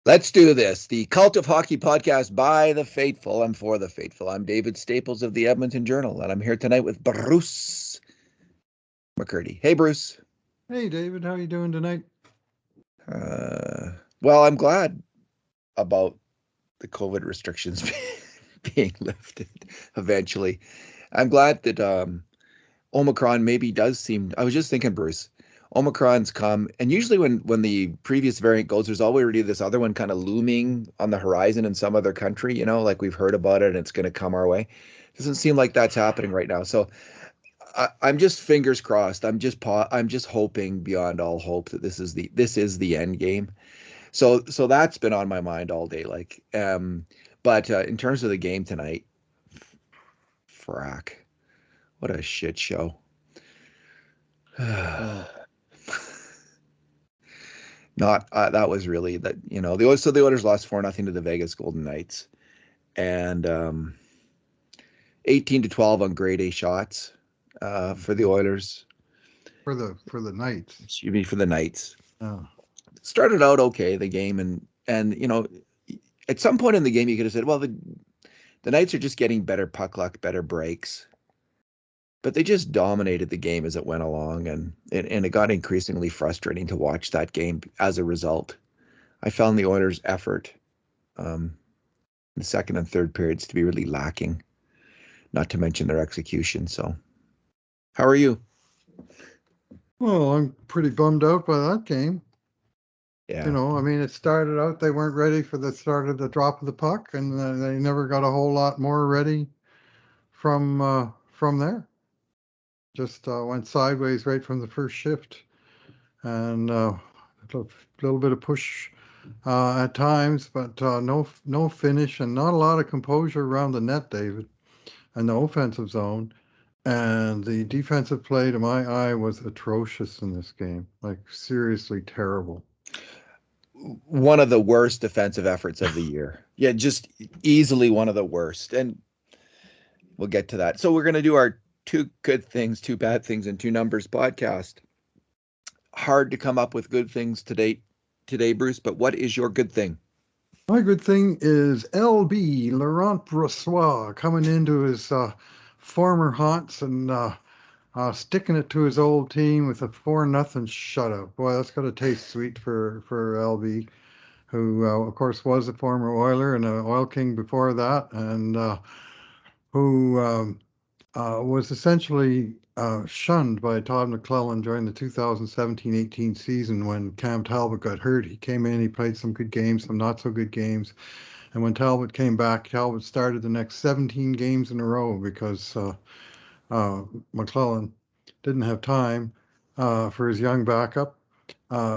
Let's do this. The Cult of Hockey podcast by the faithful. I'm for the faithful. I'm David Staples of the Edmonton Journal, and I'm here tonight with Bruce McCurdy. Hey, Bruce. Hey David, how you doing tonight? Uh, well, I'm glad about the COVID restrictions being lifted eventually. I'm glad that Omicron maybe does seem. I was just thinking, Bruce, Omicron's come, and usually when the previous variant goes, there's already this other one kind of looming on the horizon in some other country. Like we've heard about it, and it's going to come our way. Doesn't seem like that's happening right now. So I'm just fingers crossed. I'm just hoping beyond all hope that this is the end game. So that's been on my mind all day. But in terms of the game tonight, frack, what a shit show. Oh, Not that was really that the Oilers lost 4-0 to the Vegas Golden Knights, and 18-12 on grade A shots for the Oilers. for the Knights. Excuse me, for the Knights. Oh, Started out okay the game, and at some point in the game you could have said, well, the Knights are just getting better puck luck, better breaks, but they just dominated the game as it went along, and it got increasingly frustrating to watch that game as a result. I found the Oilers' effort um, in the second and third periods to be really lacking, not to mention their execution. So, how are you? well, I'm pretty bummed out by that game. Yeah. I mean, it started out they weren't ready for the start of the drop of the puck, and they never got a whole lot more ready from there. Just went sideways right from the first shift, and little bit of push at times, but no finish and not a lot of composure around the net, David, and the offensive zone. And the defensive play, to my eye, was atrocious in this game. Like, seriously terrible. One of the worst defensive efforts of the year. Yeah, just easily one of the worst. And we'll get to that. So, we're going to do our two good things, two bad things, and two numbers podcast. Hard to come up with good things today, Bruce, but what is your good thing? My good thing is LB, Laurent Brossois, coming into his former haunts and sticking it to his old team with a 4-0 shutout. Boy, that's got to taste sweet for LB, who, of course, was a former Oiler and an Oil King before that, and who was essentially shunned by Todd McClellan during the 2017-18 season when Cam Talbot got hurt. He came in, he played some good games, some not so good games. And when Talbot came back, Talbot started the next 17 games in a row because uh, McClellan didn't have time for his young backup,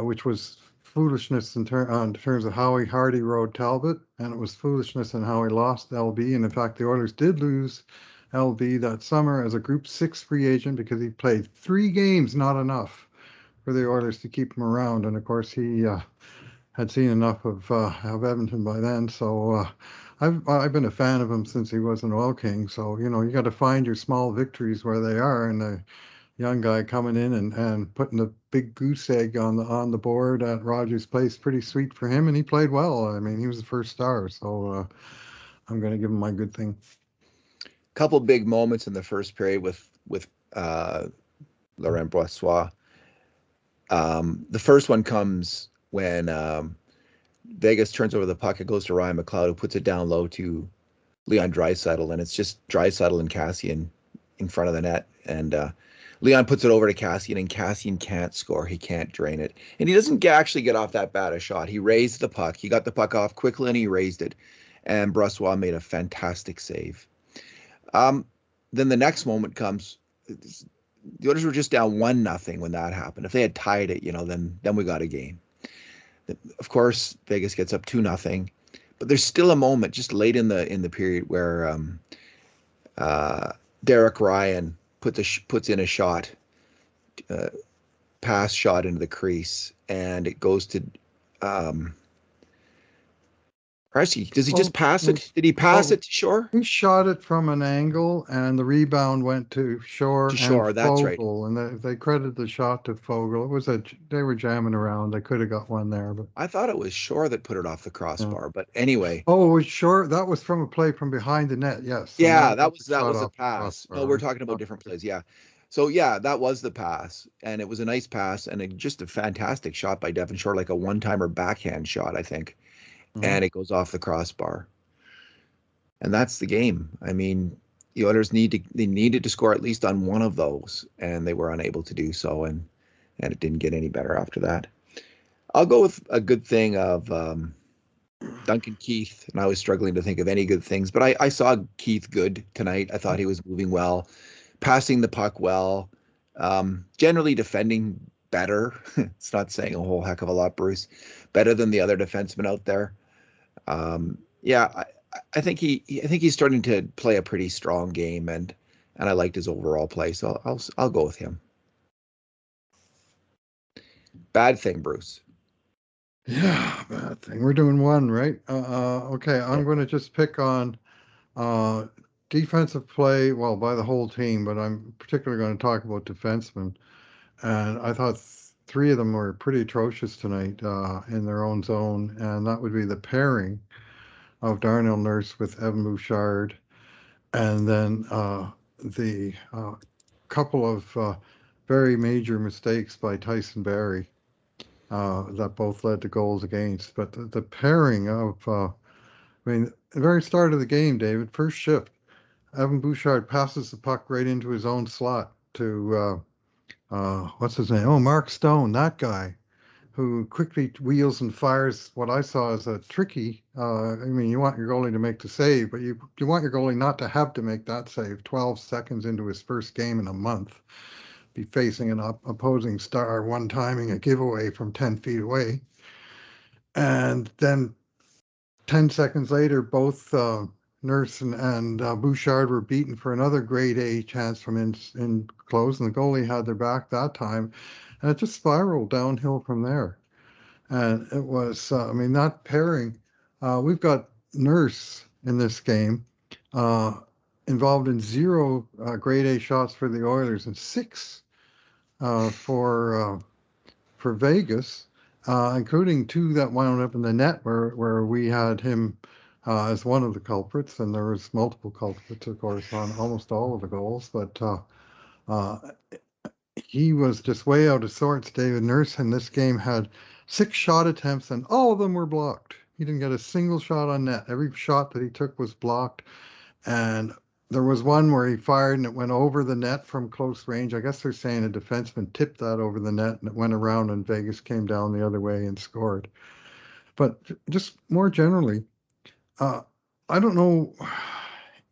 which was foolishness in terms of how he Hardy rode Talbot, and it was foolishness in how he lost LB. And in fact, the Oilers did lose LB that summer as a Group 6 free agent because he played 3 games, not enough for the Oilers to keep him around. And of course, he had seen enough of Edmonton by then. So I've been a fan of him since he was an Oil King. So you got to find your small victories where they are, and a young guy coming in and putting the big goose egg on the board at Rogers Place, pretty sweet for him, and he played well. I mean, he was the first star, so I'm going to give him my good thing. Couple big moments in the first period with Laurent Brossois. The first one comes when Vegas turns over the puck. It goes to Ryan McLeod, who puts it down low to Leon Draisaitl, and it's just Draisaitl and Kassian in front of the net. And Leon puts it over to Kassian, and Kassian can't score. He can't drain it. And he doesn't actually get off that bad a shot. He raised the puck. He got the puck off quickly, and he raised it. And Brossois made a fantastic save. Um, then the next moment comes. The Oilers were just down 1-0 when that happened. If they had tied it, then we got a game. Of course, Vegas gets up 2-0, but there's still a moment just late in the period where uh, Derek Ryan puts in a shot, uh, pass shot into the crease, and it goes to um, Krejci, does he just Well, pass well, it? Did he pass well, it to Shore? he shot it from an angle, and the rebound went to To Shore and Shore, that's right. Fogel, and they credited the shot to Fogel. It was they were jamming around. They could have got one there, but I thought it was Shore that put it off the yeah. crossbar, but anyway, Oh, it was Shore. That was from a play from behind the net. Yes, and that yeah, was a that shot was the off the pass. No, we're crossbar. talking about Right? different plays. Yeah. So yeah, that was the pass, and it was a nice pass and just a fantastic shot by Devon Shore, like a one-timer backhand shot, I think, Mhm. and it goes off the crossbar, and that's the game. I mean, the Oilers they needed to score at least on one of those, and they were unable to do so, and it didn't get any better after that. I'll go with a good thing of Duncan Keith, and I was struggling to think of any good things, but I saw Keith good tonight. I thought he was moving well, passing the puck well, generally defending better. It's not saying a whole heck of a lot, Bruce. Better than the other defensemen out there. Yeah, I think I think he's starting to play a pretty strong game, and I liked his overall play, so I'll go with him. Bad thing, Bruce. Yeah, bad thing. We're doing one, right? Okay, Yeah. I'm going to just pick on uh, defensive play, well, by the whole team, but I'm particularly going to talk about defensemen. And I thought three of them were pretty atrocious tonight in their own zone, and that would be the pairing of Darnell Nurse with Evan Bouchard, and then the couple of very major mistakes by Tyson Barrie that both led to goals against. But the pairing of, I mean, the very start of the game, David, first shift, Evan Bouchard passes the puck right into his own slot to what's his name? Oh, Mark Stone, that guy who quickly wheels and fires what I saw as a tricky. I mean, you want your goalie to make the save, but you want your goalie not to have to make that save 12 seconds into his first game in a month, be facing an opposing star, one timing a giveaway from 10 feet away. And then 10 seconds later, both Nurse and Bouchard were beaten for another grade A chance from in close, and the goalie had their back that time. And it just spiraled downhill from there. And it was, I mean, that pairing, we've got Nurse in this game uh, involved in zero grade A shots for the Oilers and six uh, for uh, for Vegas, including two that wound up in the net where we had him as one of the culprits, and there was multiple culprits, of course, on almost all of the goals. But uh, he was just way out of sorts. David Nurse in this game had six shot attempts, and all of them were blocked. He didn't get a single shot on net. Every shot that he took was blocked. And there was one where he fired and it went over the net from close range. I guess they're saying a defenseman tipped that over the net and it went around and Vegas came down the other way and scored. But just more generally, uh, I don't know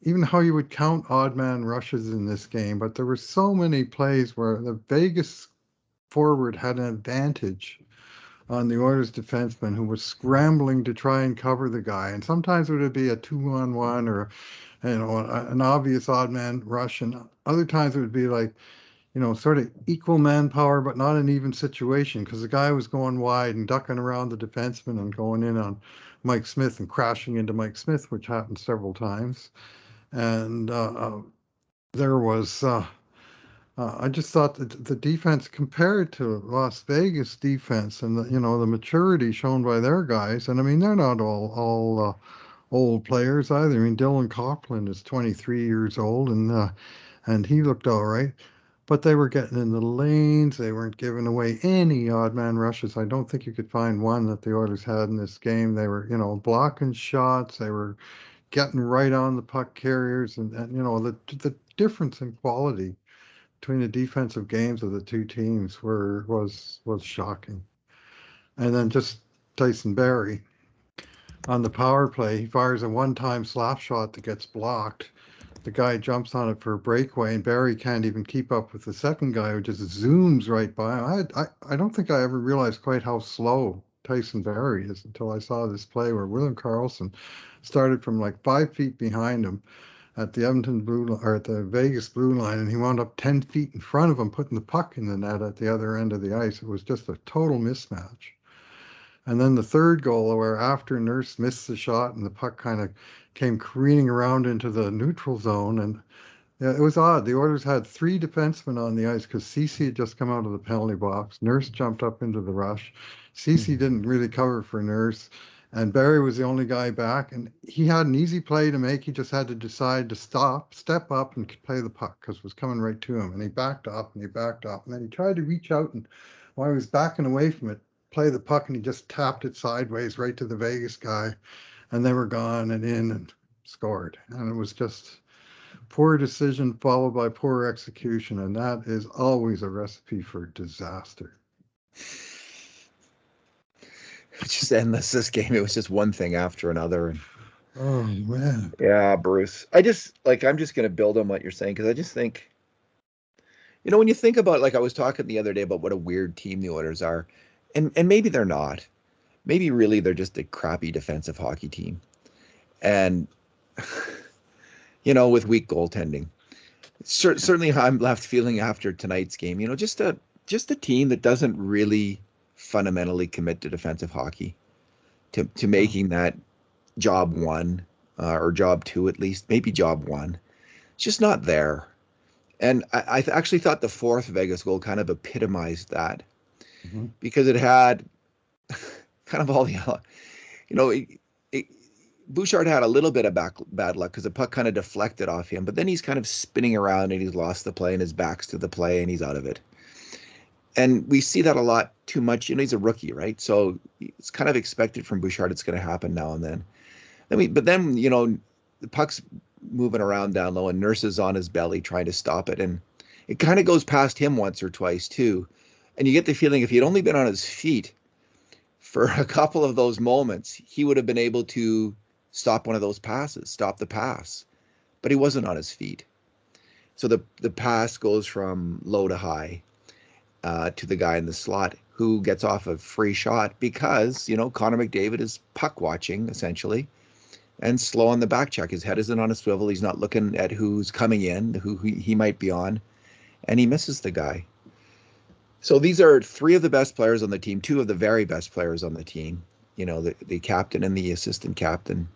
even how you would count odd man rushes in this game, but there were so many plays where the Vegas forward had an advantage on the Oilers defenseman who was scrambling to try and cover the guy. And sometimes it would be a 2-on-1 or an obvious odd man rush, and other times it would be like, sort of equal manpower, but not an even situation because the guy was going wide and ducking around the defenseman and going in on Mike Smith and crashing into Mike Smith, which happened several times. And there was, I just thought that the defense compared to Las Vegas defense and the maturity shown by their guys, and I mean they're not all old players either. I mean, Dylan Coughlin is 23 years old, and he looked all right. But they were getting in the lanes. They weren't giving away any odd man rushes. I don't think you could find one that the Oilers had in this game. They were, blocking shots. They were getting right on the puck carriers, and the difference in quality between the defensive games of the two teams was shocking. And then just Tyson Barrie on the power play, he fires a one-time slap shot that gets blocked. The guy jumps on it for a breakaway, and Barrie can't even keep up with the second guy who just zooms right by him. I don't think I ever realized quite how slow Tyson Barrie is until I saw this play where William Karlsson started from like 5 feet behind him at the Edmonton blue or at the Vegas blue line, and he wound up 10 feet in front of him, putting the puck in the net at the other end of the ice. It was just a total mismatch. And then the third goal, where after Nurse missed the shot and the puck kind of came careening around into the neutral zone, and yeah, it was odd. The Oilers had three defensemen on the ice because Cece had just come out of the penalty box. Nurse jumped up into the rush. Cece Mhm. didn't really cover for Nurse, and Barry was the only guy back. And he had an easy play to make. He just had to decide to step up, and play the puck because it was coming right to him. And he backed up and he backed up, and then he tried to reach out, and while he was backing away from it, play the puck, and he just tapped it sideways right to the Vegas guy, and they were gone and in and scored. And it was just poor decision followed by poor execution, and that is always a recipe for disaster. Just endless this game. It was just one thing after another. And Oh man. yeah, Bruce. I'm just gonna build on what you're saying because I just think, when you think about, like, I was talking the other day about what a weird team the Oilers are, and maybe they're not. Maybe really they're just a crappy defensive hockey team. And with weak goaltending. Certainly how I'm left feeling after tonight's game, just a team that doesn't really fundamentally commit to defensive hockey, to Yeah. making that job one, or job two at least, maybe job one. It's just not there. And I actually thought the fourth Vegas goal kind of epitomized that Mhm. because it had kind of all the, you know, it, it, Bouchard had a little bit of bad luck because the puck kind of deflected off him, but then he's kind of spinning around and he's lost the play and his back's to the play and he's out of it. And we see that a lot too much. He's a rookie, right? So it's kind of expected from Bouchard. It's going to happen now and then. But then, the puck's moving around down low and Nurse is on his belly trying to stop it. And it kind of goes past him once or twice too. And you get the feeling if he'd only been on his feet for a couple of those moments, he would have been able to stop one of those passes, stop the pass. But he wasn't on his feet. So the pass goes from low to high, to the guy in the slot who gets off a free shot because, Connor McDavid is puck watching essentially and slow on the back check. His head isn't on a swivel. He's not looking at who's coming in, who he might be on, and he misses the guy. So these are three of the best players on the team, two of the very best players on the team, the captain and the assistant captain.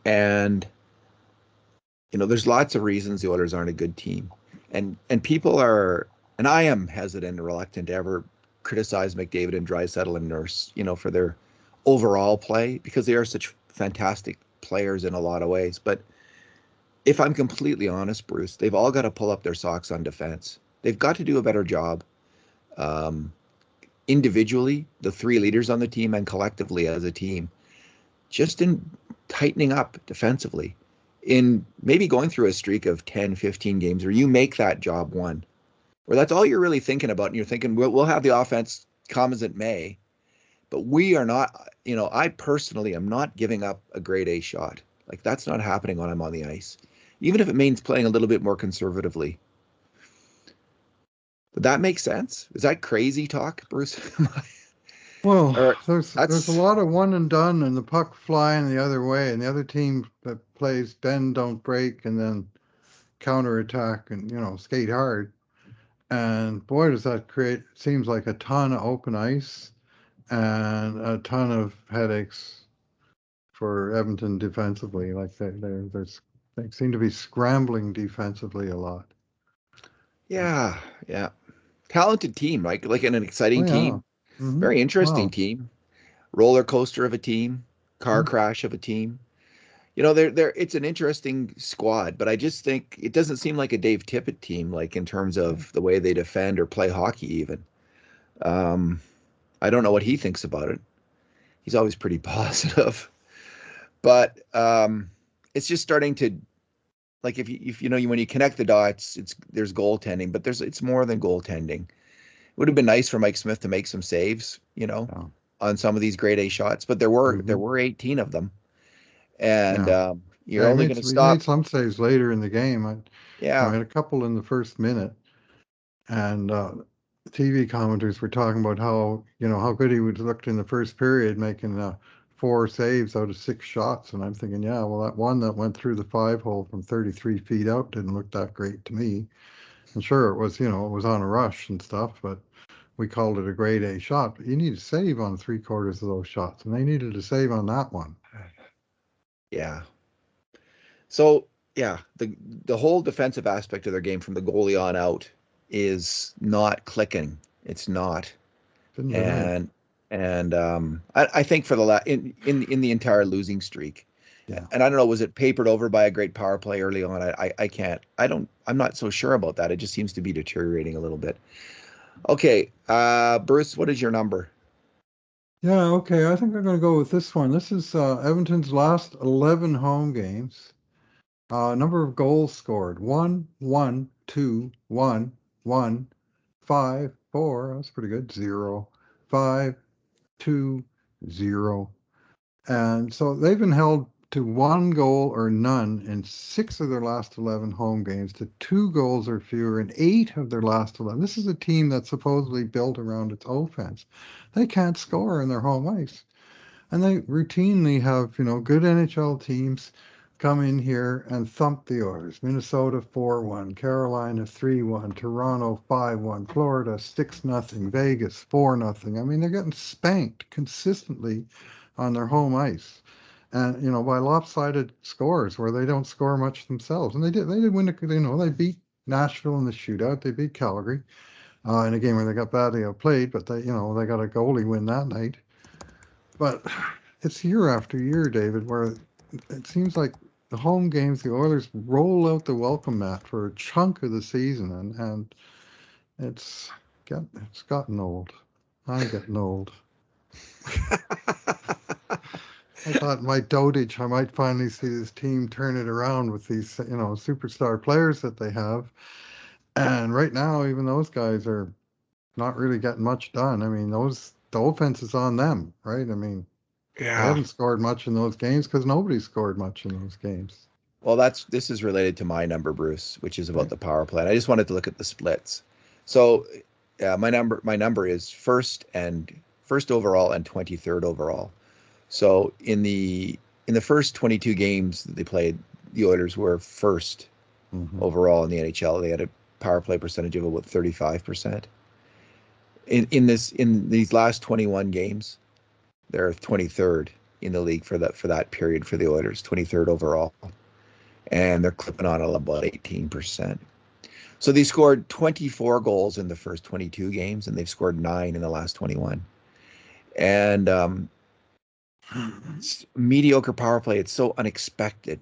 And, there's lots of reasons the Oilers aren't a good team. And people are, and I am hesitant and reluctant to ever criticize McDavid and Draisaitl and Nurse, for their overall play because they are such fantastic players in a lot of ways. But if I'm completely honest, Bruce, they've all got to pull up their socks on defense. They've got to do a better job, um, individually, the three leaders on the team, and collectively as a team, just in tightening up defensively, in maybe going through a streak of 10, 15 games where you make that job one, where that's all you're really thinking about. And you're thinking, we'll have the offense come as it may, but we are not, I personally am not giving up a grade A shot. Like that's not happening when I'm on the ice, even if it means playing a little bit more conservatively. Would that make sense? Is that crazy talk, Bruce? Well, Or there's a that's lot of one and done, and the puck flying the other way, and the other team that plays bend don't break, and then counterattack and skate hard. And boy, does that create seems like a ton of open ice and a ton of headaches for Edmonton defensively. Like they seem to be scrambling defensively a lot. yeah, yeah. Talented team, like an Oh exciting yeah. team, Hmm. very interesting Wow. team, roller coaster of a team, car Mm. crash of a team. They're it's an interesting squad, but I just think it doesn't seem like a Dave Tippett team, like in terms of the way they defend or play hockey even. Um, I don't know what he thinks about it. He's always pretty positive, but it's just starting to, like, if when you connect the dots, there's goaltending, but it's more than goaltending. It would have been nice for Mike Smith to make some saves, Yeah. on some of these grade A shots, but there Hmm. were 18 of them, and Yeah. you're Yeah. only going to He made stop. some saves later in the game. I Yeah, had a couple in the first minute, and TV commenters were talking about how good he would looked in the first period, making four saves out of six shots. And I'm thinking, yeah, well, that one that went through the five hole from 33 feet out didn't look that great to me. And sure, it was it was on a rush and stuff, but we called it a grade A shot, but you need to save on 3/4 of those shots, and they needed to save on that one. Yeah. So yeah, the whole defensive aspect of their game from the goalie on out is not clicking. It's not. Didn't tonight. And I think for in the entire losing streak, Yeah. and I don't know, was it papered over by a great power play early on? I can't. I'm not so sure about that. It just seems to be deteriorating a little bit. Okay, Bruce, what is your number? Yeah, okay. I think I'm going to go with this one. This is Edmonton's last 11 home games. Number of goals scored: 1, 1, 2, 1, 1, 5, 4. That's pretty good. 0, 5, 2, 0. And so they've been held to one goal or none in 6 of their last 11 home games, to 2 goals or fewer in 8 of their last 11. This is a team that's supposedly built around its offense. They can't score in their home ice. And they routinely have, good NHL teams come in here and thump the Oilers. Minnesota 4-1, Carolina 3-1, Toronto 5-1, Florida 6-0, Vegas 4-0. I mean, they're getting spanked consistently on their home ice. And by lopsided scores where they don't score much themselves. And they did win. They beat Nashville in the shootout. They beat Calgary in a game where they got badly outplayed, but they got a goalie win that night. But it's year after year, David, where it seems like the home games, the Oilers roll out the welcome mat for a chunk of the season, and it's it's gotten old. I'm getting old. I thought my dotage, I might finally see this team turn it around with these, superstar players that they have. And right now, even those guys are not really getting much done. I mean, the offense is on them, right? I mean, they Yeah. haven't scored much in those games because nobody scored much in those games. Well, this is related to my number, Bruce, which is about Okay. the power play. And I just wanted to look at the splits. So, my number is first overall and 23rd overall. So in the first 22 games that they played, the Oilers were first Hmm. overall in the NHL. They had a power play percentage of about 35%. In these last 21 games, they're 23rd in the league for that period for the Oilers, 23rd overall, and they're clipping on about 18%. So they scored 24 goals in the first 22 games, and they've scored 9 in the last 21. And mediocre power play. It's so unexpected.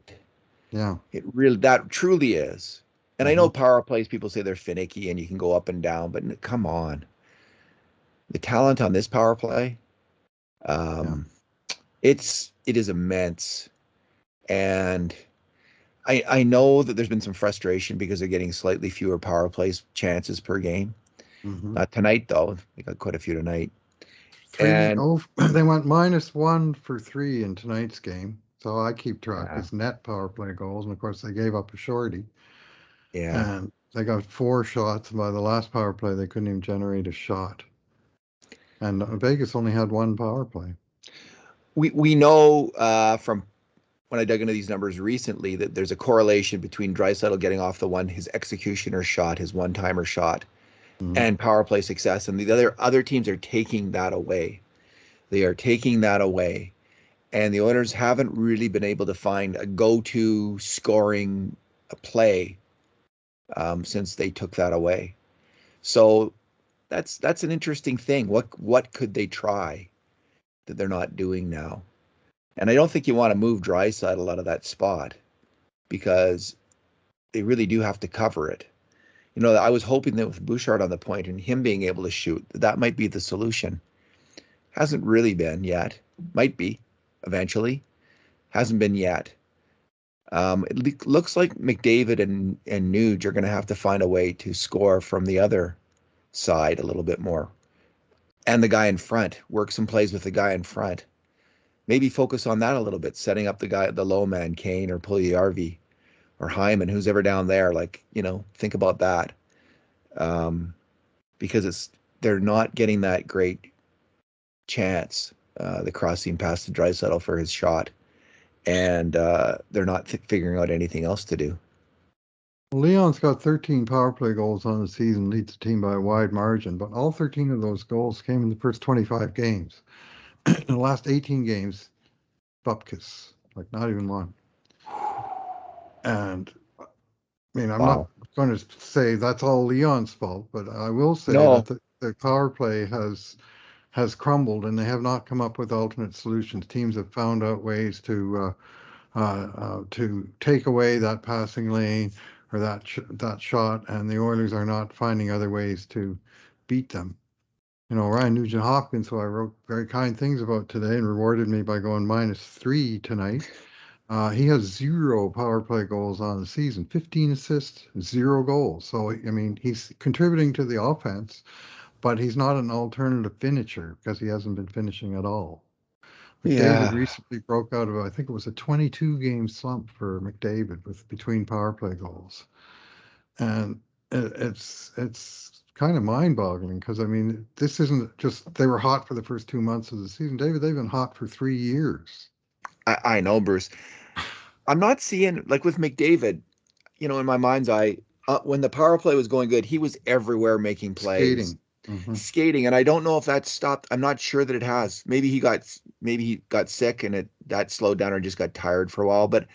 Yeah. That truly is. And I know Hmm. power plays, people say they're finicky and you can go up and down, but come on. The talent on this power play, Yeah. um, it is immense. And I know that there's been some frustration because they're getting slightly fewer power plays chances per game. Hmm. Not tonight though. They got quite a few tonight. Three. And Oh, they went -1 for 3 in tonight's game. So I keep track yeah, as net power play goals, and of course they gave up a shorty, yeah. and they got 4 shots. And by the last power play, they couldn't even generate a shot. And Vegas only had 1 power play. We know from when I dug into these numbers recently that there's a correlation between Draisaitl getting off his executioner shot, his one-timer shot, Hmm. and power play success, and the other teams are taking that away. They are taking that away, and the Oilers haven't really been able to find a go-to scoring play since they took that away. So that's an interesting thing. What could they try that they're not doing now? And I don't think you want to move Draisaitl out of that spot because they really do have to cover it. I was hoping that with Bouchard on the point and him being able to shoot, that might be the solution. Hasn't really been yet. Might be eventually. Hasn't been yet. It looks like McDavid and Nuge are going to have to find a way to score from the other side a little bit more. And the guy in front, work some plays with the guy in front. Maybe focus on that a little bit, setting up the low man, Kane or Puljujärvi or Hyman, who's ever down there. Think about that. Um, because they're not getting that great chance, the crossing pass to Draisaitl for his shot, and they're not figuring out anything else to do. Leon's got 13 power play goals on the season, leads the team by a wide margin, but all 13 of those goals came in the first 25 games. In the last 18 games, bupkis, like not even one. And I mean, I'm not Wow. going to say that's all Leon's fault, but I will say that No. the power play has crumbled, and they have not come up with alternate solutions. Teams have found out ways to take away that passing lane or that shot, and the Oilers are not finding other ways to beat them. Ryan Nugent-Hopkins, who I wrote very kind things about today and rewarded me by going -3 tonight. He has 0 power play goals on the season, 15 assists, 0 goals. So, I mean, he's contributing to the offense, but he's not an alternative finisher because he hasn't been finishing at all. McDavid Yeah. recently broke out of, I think it was a 22-game slump for McDavid with between power play goals. And it's kind of mind-boggling because I mean, this isn't just they were hot for the first 2 months of the season. David, they've been hot for 3 years. I know, Bruce. I'm not seeing like with McDavid, in my mind's eye, when the power play was going good, he was everywhere making plays, Skating. Hmm. skating, and I don't know if that stopped. I'm not sure that it has. Maybe he got sick and it that slowed down or just got tired for a while. But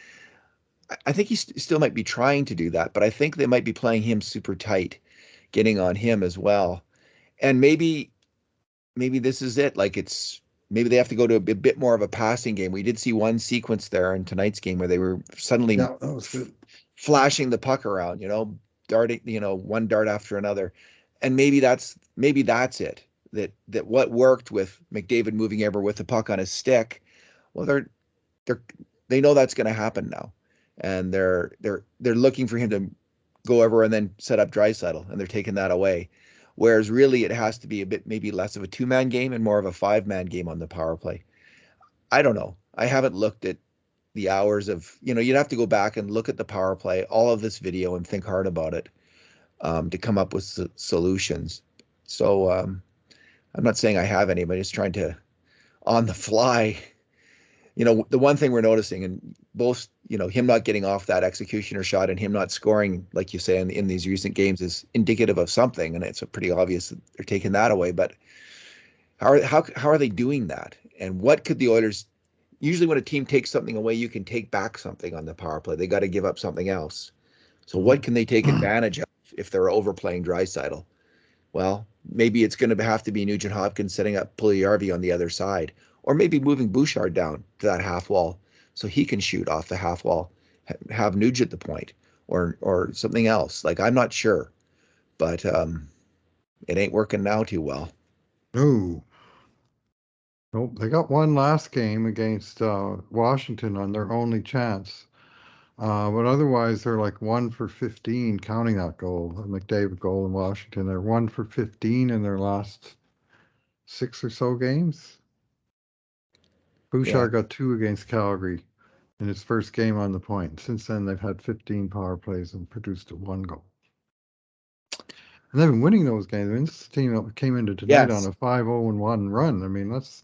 I think he still might be trying to do that. But I think they might be playing him super tight, getting on him as well. And maybe this is it. Like maybe they have to go to a bit more of a passing game. We did see one sequence there in tonight's game where they were suddenly Yeah, that was good. flashing the puck around, darting, one dart after another. And maybe that's it. That what worked with McDavid moving ever with the puck on his stick, well, they're they know that's going to happen now, and they're looking for him to go over and then set up Draisaitl, and they're taking that away. Whereas really, it has to be a bit maybe less of a two-man game and more of a five-man game on the power play. I don't know. I haven't looked at the hours of, you'd have to go back and look at the power play, all of this video, and think hard about it to come up with solutions. So I'm not saying I have any, but just trying to on the fly. The one thing we're noticing, and both, him not getting off that executioner shot and him not scoring, like you say, in these recent games is indicative of something, and it's pretty obvious that they're taking that away. But how are they doing that? And what could the Oilers usually when a team takes something away, you can take back something on the power play. They got to give up something else. So what Mhm. can they take advantage of if they're overplaying Draisaitl? Well, maybe it's going to have to be Nugent Hopkins setting up Puljujarvi on the other side, or maybe moving Bouchard down to that half wall so he can shoot off the half wall, have Nugent the point, or something else. Like I'm not sure, but it ain't working now too well. No, nope. They got one last game against Washington on their only chance. But otherwise, they're like 1 for 15, counting that goal, the McDavid goal in Washington. They're 1 for 15 in their last 6 or so games. Yeah, Bouchard got 2 against Calgary in his first game on the point. Since then, they've had 15 power plays and produced 1 goal. And they've been winning those games. I mean, this team that came into tonight on yes, a 5-0-1 run. I mean, let's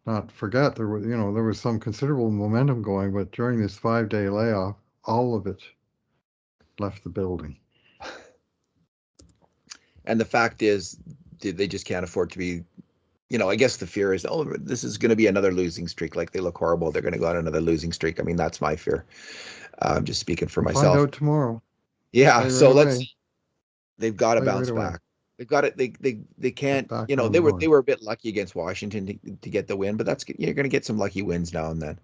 not forget there was some considerable momentum going, but during this 5-day layoff, all of it left the building. and the fact is, they just can't afford to be. I guess the fear is, oh, this is going to be another losing streak. Like they look horrible. They're going to go on another losing streak. I mean, that's my fear. I'm just speaking for We'll find myself. out tomorrow. Yeah. Play right So let's away. see. They've got to Play right bounce away. back. They've got it. They Get can't. back on They the were horse. they were a bit lucky against Washington to get the win, but you're going to get some lucky wins now and then.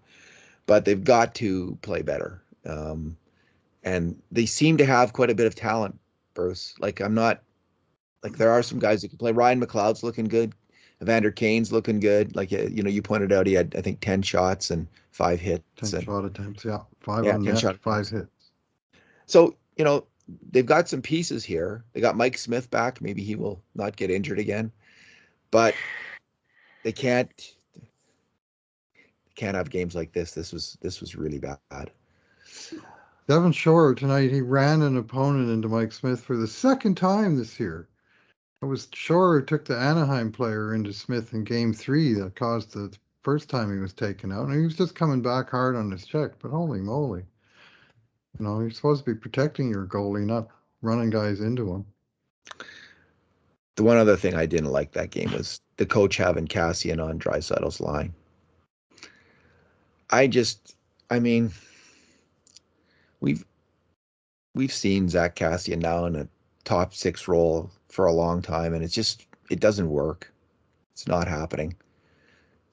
But they've got to play better. And they seem to have quite a bit of talent, Bruce. Like I'm not like there are some guys who can play. Ryan McLeod's looking good. Evander Kane's looking good. Like you pointed out, he had I think 10 shots and 5 hits 10 and shot attempts. Yeah. Five yeah, on 10 net, shot five attempts. hits. So they've got some pieces here. They got Mike Smith back. Maybe he will not get injured again, but they can't have games like this. This was really bad. Devin Shore tonight, he ran an opponent into Mike Smith for the second time this year. It was Shore who took the Anaheim player into Smith in game 3 that caused the first time he was taken out. And he was just coming back hard on his check, but holy moly. You know, you're supposed to be protecting your goalie, not running guys into him. The one other thing I didn't like that game was the coach having Cassian on Draisaitl's line. I just, I mean, we've we've seen Zach Cassian now in a top six role for a long time, and it doesn't work. It's not happening.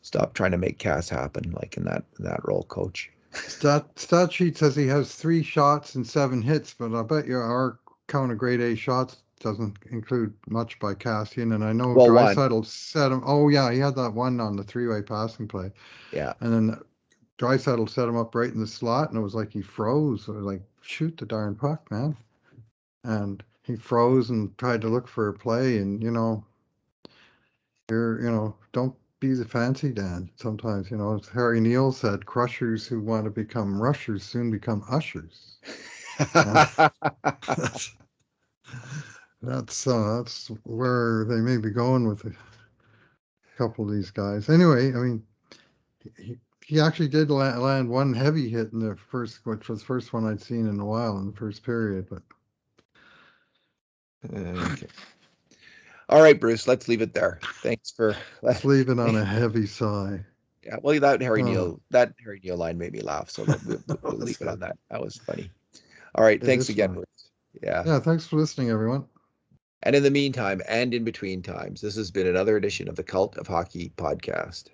Stop trying to make Cass happen like in that role, coach. Stat sheet says he has 3 shots and 7 hits, but I bet you our count of grade A shots doesn't include much by Cassian. And I know Well, one, Draisaitl set him. Oh yeah, he had that one on the 3-way passing play, yeah. and then Draisaitl set him up right in the slot, and it was like he froze. It was like, shoot the darn puck, man. And he froze and tried to look for a play, and don't be the fancy Dan. Sometimes, as Harry Neal said, crushers who want to become rushers soon become ushers. And that's where they may be going with a couple of these guys. Anyway, I mean, he actually did land one heavy hit in the first, which was the first one I'd seen in a while in the first period. But Okay. All right, Bruce, let's leave it there. Thanks for let's leave it on a heavy sigh. yeah. Well, that Oh, Harry Neal line made me laugh, so we'll that's leave it on good. that. That was funny. All right, It thanks is again, fun. Bruce. Yeah. Yeah, thanks for listening, everyone. And in the meantime, and in between times, this has been another edition of the Cult of Hockey podcast.